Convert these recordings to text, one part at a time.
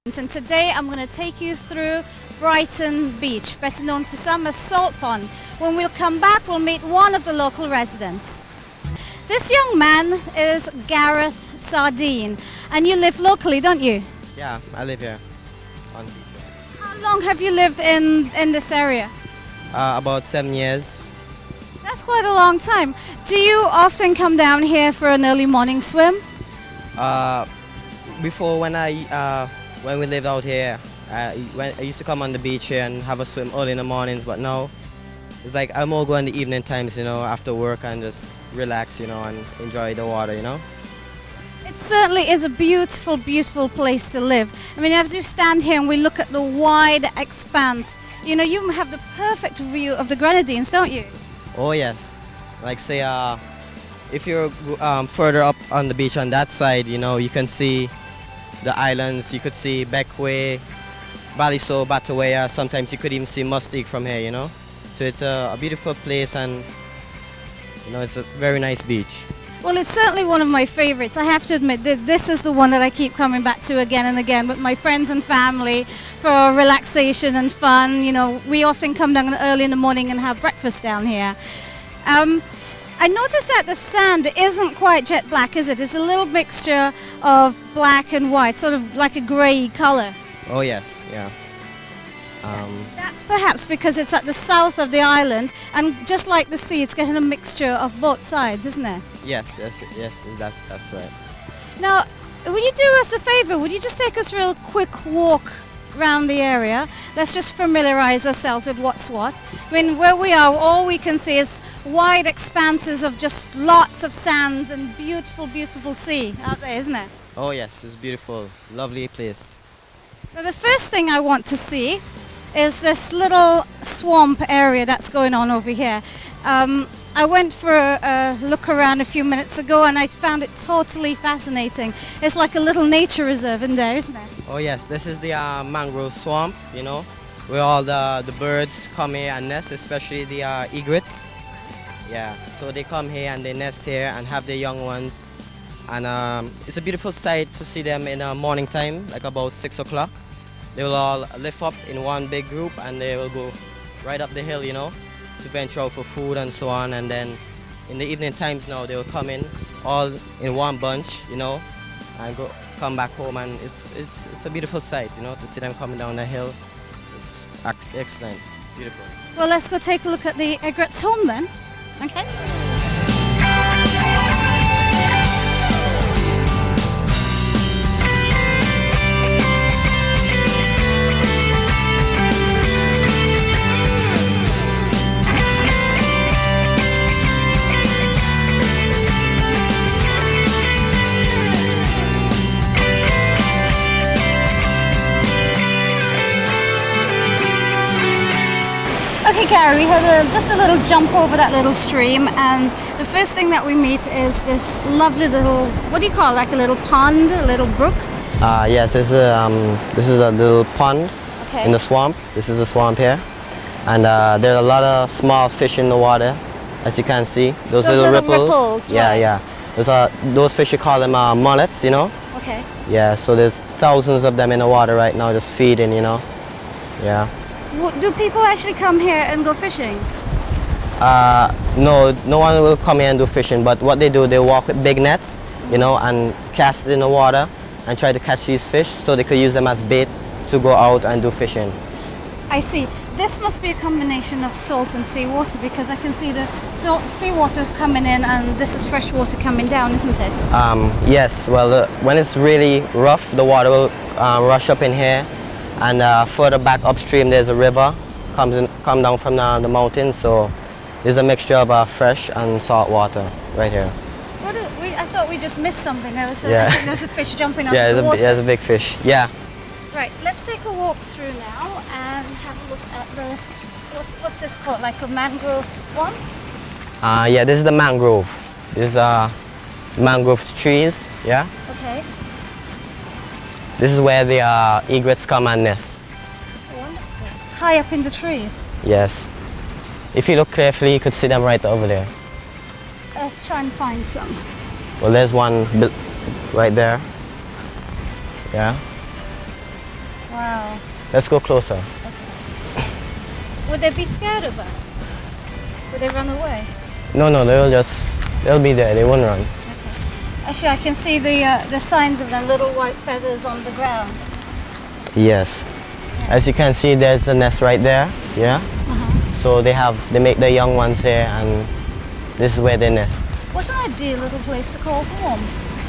And today I'm going to take you through Brighton Beach, better known to some as Salt Pond. When we'll come back, we'll meet one of the local residents. This young man is Gareth Sardine, and you live locally, don't you? Yeah, I live here. How long have you lived in this area? About 7 years. That's quite a long time. Do you often come down here for an early morning swim? Before when we lived out here, I used to come on the beach here and have a swim early in the mornings, but now it's like I'm more going in the evening times, after work and just relax, and enjoy the water, It certainly is a beautiful, beautiful place to live. I mean, as you stand here and we look at the wide expanse, you have the perfect view of the Grenadines, don't you? Oh yes, like say if you're further up on the beach on that side, you can see the islands. You could see Beckway, Baliso, Batawea. Sometimes you could even see Mustique from here, So it's a beautiful place, and it's a very nice beach. Well, it's certainly one of my favorites. I have to admit that this is the one that I keep coming back to again and again with my friends and family for relaxation and fun. We often come down early in the morning and have breakfast down here. I noticed that the sand isn't quite jet black, is it? It's a little mixture of black and white, sort of like a grey colour. Oh yes, yeah. That's perhaps because it's at the south of the island, and just like the sea, it's getting a mixture of both sides, isn't it? Yes, that's right. Now, would you do us a favour? Would you just take us for a quick walk around the area? Let's just familiarise ourselves with what's what. I mean, where we are, all we can see is wide expanses of just lots of sand and beautiful, beautiful sea out there, isn't it? Oh yes, it's beautiful, lovely place. Now, the first thing I want to see is this little swamp area that's going on over here. I went for a look around a few minutes ago and I found it totally fascinating. It's like a little nature reserve in there, isn't it? Oh yes, this is the mangrove swamp, where all the birds come here and nest, especially the egrets. Yeah, so they come here and they nest here and have their young ones. And it's a beautiful sight to see them in the morning time, like about 6 o'clock. They will all lift up in one big group and they will go right up the hill, to venture out for food and so on. And then in the evening times now, they will come in all in one bunch, and come back home. And it's a beautiful sight, to see them coming down the hill. It's excellent, beautiful. Well, let's go take a look at the egrets home then, okay? Okay, Gary, we had just a little jump over that little stream, and the first thing that we meet is this lovely little, what do you call it, like a little pond, a little brook? Yes, this is a little pond in the swamp. This is the swamp here. And there are a lot of small fish in the water, as you can see. Those little ripples. Yeah, right. Yeah. Those fish, you call them mullets, Okay. Yeah, so there's thousands of them in the water right now just feeding, Yeah. Do people actually come here and go fishing? No one will come here and do fishing, but what they do, they walk with big nets, and cast it in the water and try to catch these fish so they could use them as bait to go out and do fishing. I see. This must be a combination of salt and seawater, because I can see the seawater coming in and this is fresh water coming down, isn't it? Yes, well, when it's really rough, the water will rush up in here. And further back upstream, there's a river, come down from the mountains. So there's a mixture of fresh and salt water right here. I thought we just missed something. I think there's a fish jumping out of the water. There's a big fish. Yeah. Right. Let's take a walk through now and have a look at this. What's this called? Like a mangrove swamp? Yeah. This is the mangrove. This is mangrove trees. Yeah. Okay. This is where the egrets come and nest. Wonderful. High up in the trees? Yes. If you look carefully, you could see them right over there. Let's try and find some. Well, there's one right there. Yeah. Wow. Let's go closer. Okay. Would they be scared of us? Would they run away? No, they'll be there. They won't run. Okay. Actually, I can see the signs of them little white feathers on the ground. Yes. As you can see, there's the nest right there. Yeah. So they make the young ones here, and this is where they nest. What an ideal little place to call home.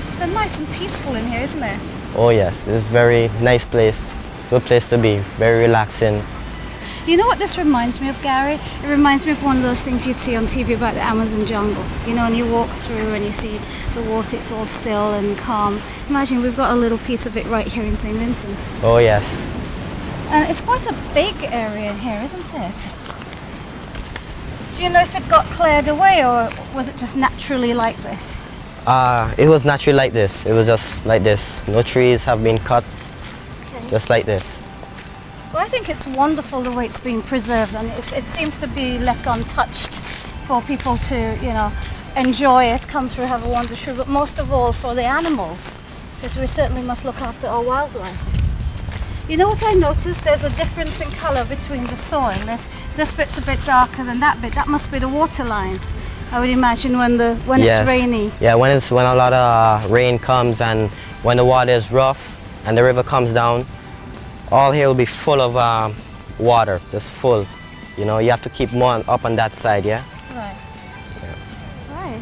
It's so nice and peaceful in here, isn't it? Oh yes, it's a very nice place. Good place to be. Very relaxing. You know what this reminds me of, Gary? It reminds me of one of those things you'd see on TV about the Amazon jungle. You know, and you walk through and you see the water, it's all still and calm. Imagine we've got a little piece of it right here in St Vincent. Oh yes. And it's quite a big area in here, isn't it? Do you know if it got cleared away or was it just naturally like this? It was naturally like this. It was just like this. No trees have been cut. Okay. Just like this. Well, I think it's wonderful the way it's been preserved, and it seems to be left untouched for people to, you know, enjoy it, come through, have a wander through, but most of all for the animals, because we certainly must look after our wildlife. You know what I noticed? There's a difference in colour between the soil. This bit's a bit darker than that bit. That must be the water line, I would imagine, when Yes. it's rainy. Yeah, when a lot of rain comes and when the water is rough and the river comes down, all here will be full of water, just full. You know, you have to keep more up on that side, yeah? Right. Right.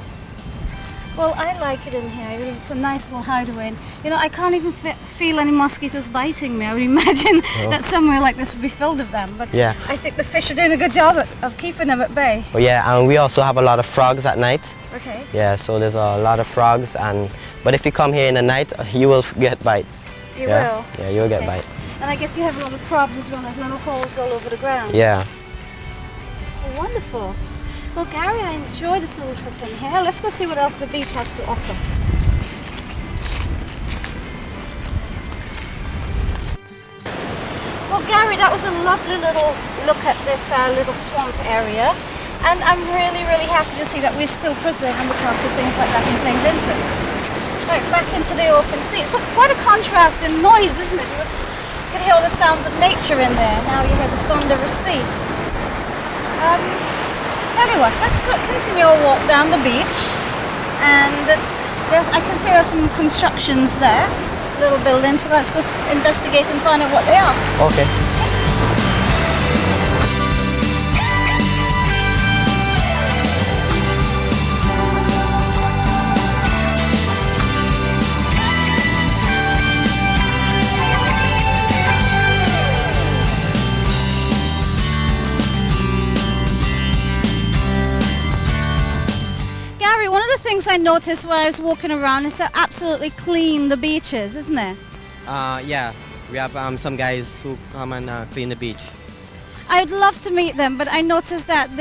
Well, I like it in here. It's a nice little hideaway. And, you know, I can't even feel any mosquitoes biting me. I would imagine that somewhere like this would be filled with them. But Yeah. I think the fish are doing a good job of keeping them at bay. Oh, yeah, and we also have a lot of frogs at night. Okay. Yeah, so there's a lot of frogs, but if you come here in the night, you will get bite. You Yeah? will? Yeah, you'll get Okay. bite. And I guess you have a lot of crabs as well. There's little holes all over the ground. Yeah. Oh, wonderful. Well, Gary, I enjoyed this little trip in here. Let's go see what else the beach has to offer. Well, Gary, that was a lovely little look at this little swamp area. And I'm really, really happy to see that we're still preserving the craft of things like that in St Vincent. Right, back into the open sea. It's quite a contrast in noise, isn't it? You could hear all the sounds of nature in there. Now you hear the thunderous sea. Tell you what, let's continue our walk down the beach. And I can see there's some constructions there, little buildings. So let's go investigate and find out what they are. Okay. Things I noticed while I was walking around is how absolutely clean the beach is, isn't it? Yeah, we have some guys who come and clean the beach. I'd love to meet them, but I noticed that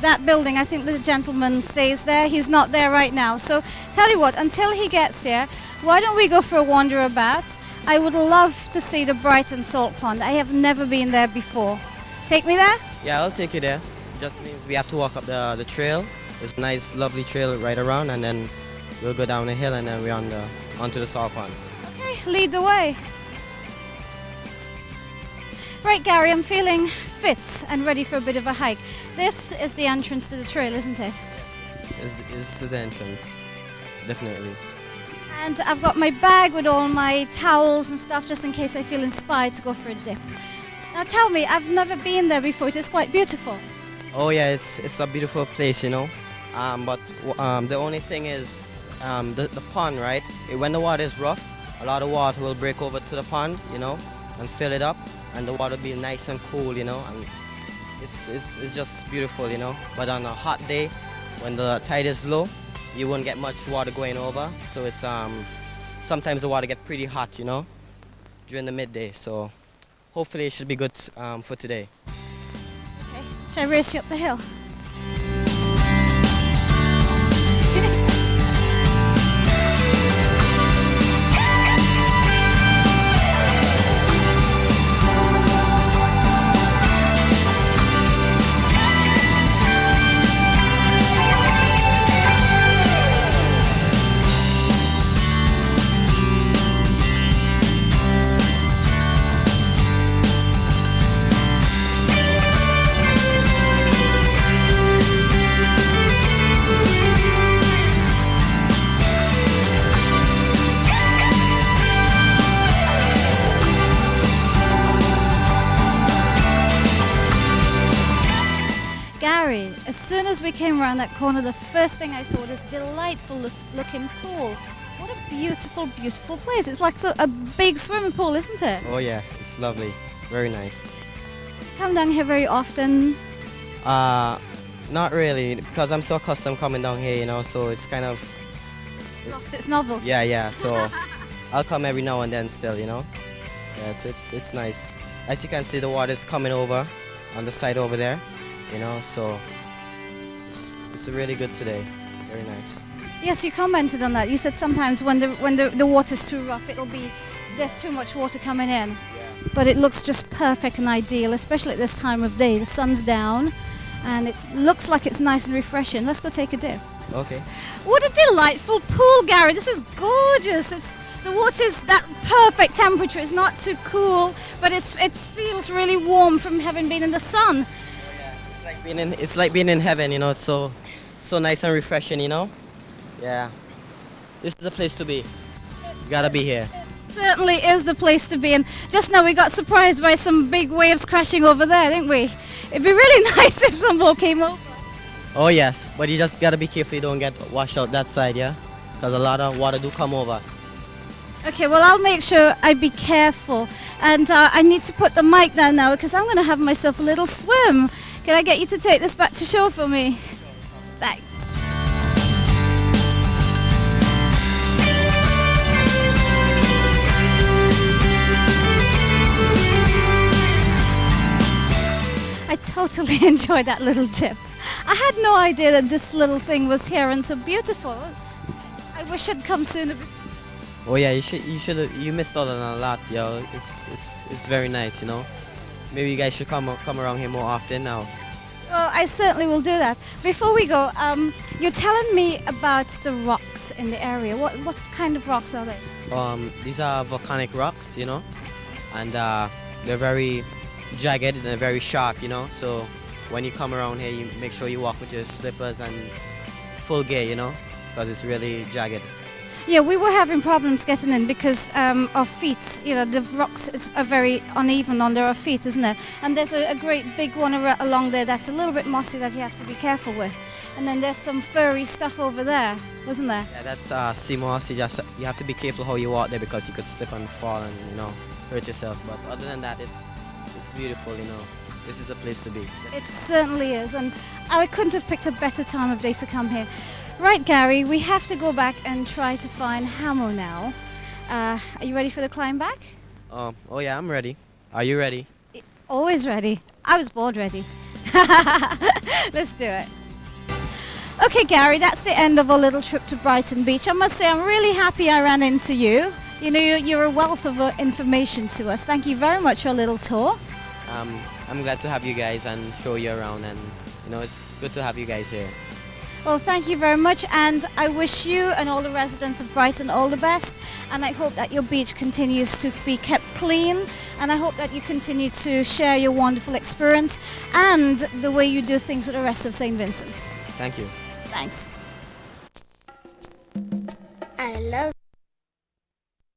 that building, I think the gentleman stays there. He's not there right now. So tell you what, until he gets here, why don't we go for a wander about? I would love to see the Brighton Salt Pond. I have never been there before. Take me there? Yeah, I'll take you there. Just means we have to walk up the trail. There's a nice, lovely trail right around, and then we'll go down the hill, and then we're onto the salt pond. Okay, lead the way. Right, Gary, I'm feeling fit and ready for a bit of a hike. This is the entrance to the trail, isn't it? Yes, this is the entrance, definitely. And I've got my bag with all my towels and stuff, just in case I feel inspired to go for a dip. Now tell me, I've never been there before. It is quite beautiful. Oh yeah, it's a beautiful place, you know. But the only thing is the pond, right? When the water is rough, a lot of water will break over to the pond, you know, and fill it up, and the water will be nice and cool, you know, and it's just beautiful, you know. But on a hot day, when the tide is low, you won't get much water going over, so it's sometimes the water gets pretty hot, you know, during the midday. So hopefully it should be good for today. Okay, shall I race you up the hill? soon as we came around that corner, the first thing I saw was this delightful looking pool. What a beautiful, beautiful place. It's like a big swimming pool, isn't it? Oh yeah, it's lovely. Very nice. Come down here very often. Not really, because I'm so accustomed coming down here, you know, so it's kind of... Lost its novelty. Yeah, so I'll come every now and then still, you know. Yeah, it's nice. As you can see, the water's coming over on the side over there, you know, so it's really good today. Very nice. Yes, you commented on that. You said sometimes when the water's too rough, there's too much water coming in. But it looks just perfect and ideal, especially at this time of day. The sun's down and it looks like it's nice and refreshing. Let's go take a dip. Okay. What a delightful pool, Gary. This is gorgeous. The water's that perfect temperature. It's not too cool, but it feels really warm from having been in the sun. It's like being in heaven, you know. It's so nice and refreshing, you know. Yeah. This is the place to be. You gotta be here. Certainly is the place to be, and just now we got surprised by some big waves crashing over there, didn't we? It'd be really nice if some more came over. Oh yes, but you just gotta be careful you don't get washed out that side, yeah? Because a lot of water do come over. Okay, well I'll make sure I be careful, and I need to put the mic down now because I'm going to have myself a little swim. Can I get you to take this back to shore for me? Thanks. I totally enjoyed that little dip. I had no idea that this little thing was here and so beautiful. I wish it'd come sooner. Oh yeah, you missed out on a lot, yo. It's very nice, you know. Maybe you guys should come around here more often now. Well, I certainly will do that. Before we go, you're telling me about the rocks in the area. What kind of rocks are they? These are volcanic rocks, you know, and they're very jagged and they're very sharp, you know. So when you come around here, you make sure you walk with your slippers and full gear, you know, because it's really jagged. Yeah, we were having problems getting in because our feet, you know, the rocks are very uneven under our feet, isn't it? And there's a great big one along there that's a little bit mossy that you have to be careful with. And then there's some furry stuff over there, wasn't there? Yeah, that's sea moss. You have to be careful how you walk there because you could slip and fall and, you know, hurt yourself. But other than that, it's beautiful, you know. This is the place to be. It certainly is, and I couldn't have picked a better time of day to come here. Right, Gary, we have to go back and try to find Hamo now. Are you ready for the climb back? Oh yeah, I'm ready. Are you ready? Always ready. I was bored ready. Let's do it. Okay, Gary, that's the end of our little trip to Brighton Beach. I must say I'm really happy I ran into you. You know, you're a wealth of information to us. Thank you very much for a little tour. I'm glad to have you guys and show you around, and you know, it's good to have you guys here. Well, thank you very much, and I wish you and all the residents of Brighton all the best, and I hope that your beach continues to be kept clean, and I hope that you continue to share your wonderful experience and the way you do things with the rest of St Vincent. Thank you. Thanks. I love